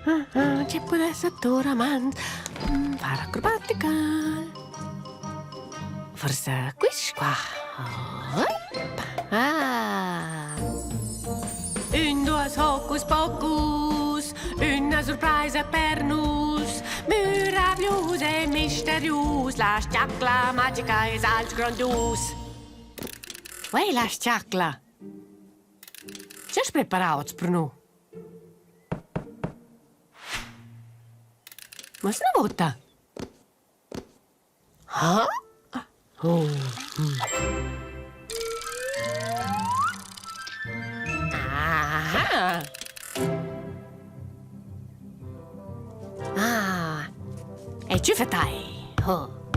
C'è pure essere man. Fare acrobatica. Forse questo qua. Un, due, hocus pocus. Una surprise per nus. Meraviglioso e misterius. La sciacla magica è alt grandius. Uè, la sciacla. C'è preparato per noi? Ma se una volta? Ah? Oh. Ah. Ah. E ci fatai? Oh.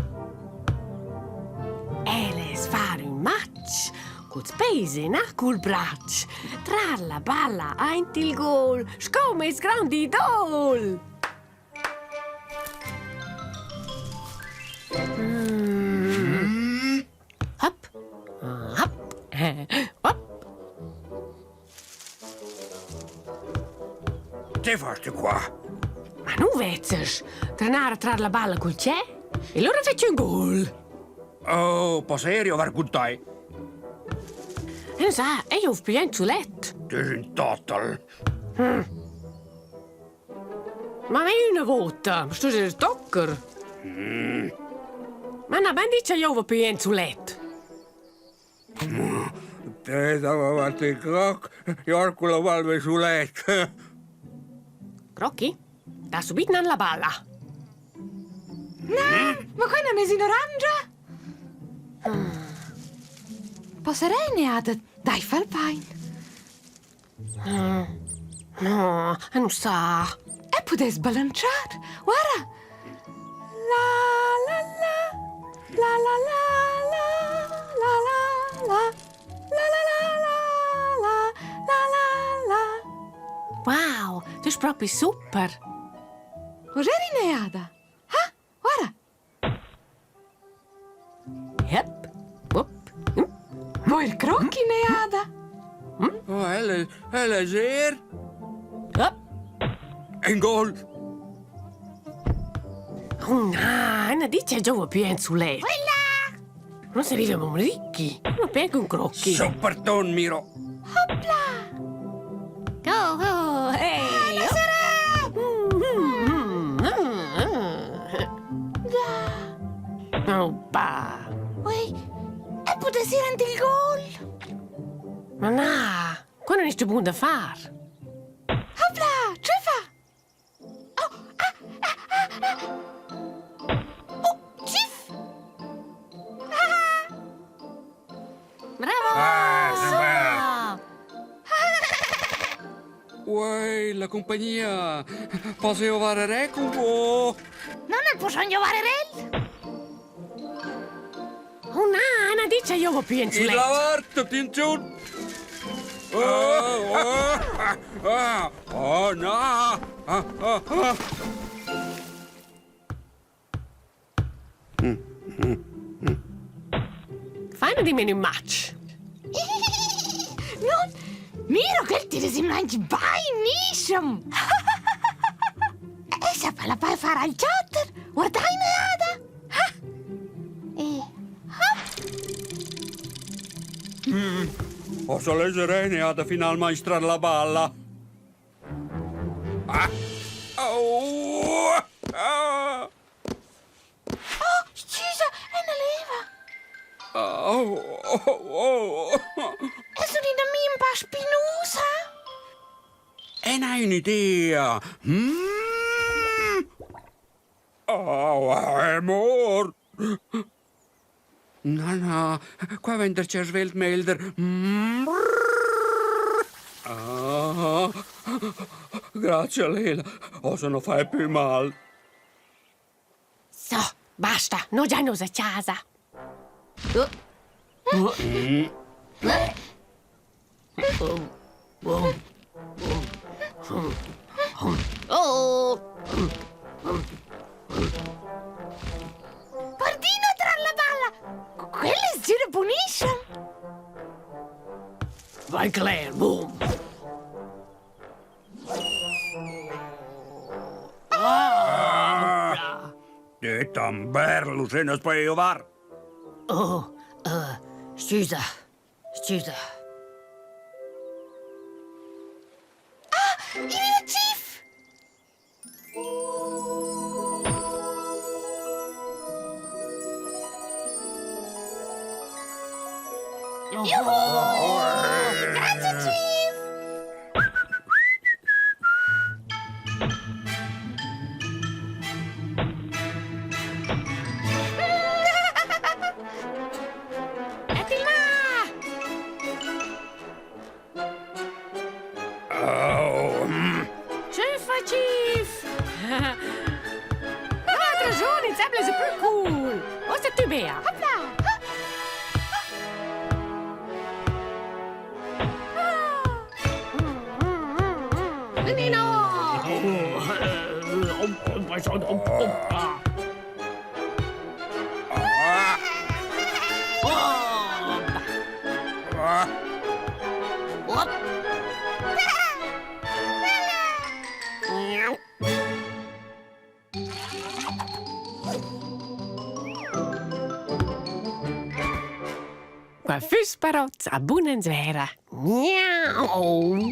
Eles fare un match. Col spese na col braccio. Tra la balla eint il gol. Scome es grandi idol. Hop. Hop. Hop. Che fate qua? Ma non vezes. Trenare tra la balla col c'è? E allora fece un gol. Oh, pa serio, varguntai? E non sa, io ho più in sulet. Tin total. Ma una volta, sto se stocker. Ma na ben dice io ho più in sulet. Te davanti il croc, Jorculo valve sulet. Crocchi? Da subito non la balla. No, ma qua non è in orangia? Poserene ad dai falpain. No, non sa. E potete sbalanciare. Guarda. La la la. La la la la. La la la. La la la la. La la la. Wow, tu sei proprio super. Cos'eri neada? Ah, guarda. Yep. Whoop. Vuoi il crocchi neada? Oh, elle zeer. Up. En gol. Oh, no, non dice io ho più in sulet. Quella. Non saremo ricchi. Non penso un crocchi. Sopperton, Miro. Hopla. Go, go, hey. Oh, bah. Ui, e potessi rendere il gol? Ma no, quello non è buono da fare. Hopla, ce fa? Oh, Oh, cif! Bravo! Uè, la compagnia. Posso fare con voi? Non è possiamo giocare rel? Oh, no, non dice io ho più in Il sulet. lavarto, tinciun. Oh, no. Fai di meno un match. Non, Miro che ti rimangi bainissimo. E se la fai fare al Charta, guardai neada. Posso leggere ne ad final maestra la balla. Oh, Scusa, è una leva. oh. E sono in mia un po' spinosa. E hai un'idea? Oh, amor. No, qua venderci a Sveltmelder. Grazie, Lela. O se non fai più mal. So, basta, non già non a casa. Pardino tra la balla. Quelle gira buonissimo. Vai, Claire, boom. Tan berlu senas pa giovar. Scusa. Il est actif! Grazie, Chief! Chief! L'altra giorno in sembla super cool! O se tu bea? Nino! Qua fus parots a bunen zvera. Miau!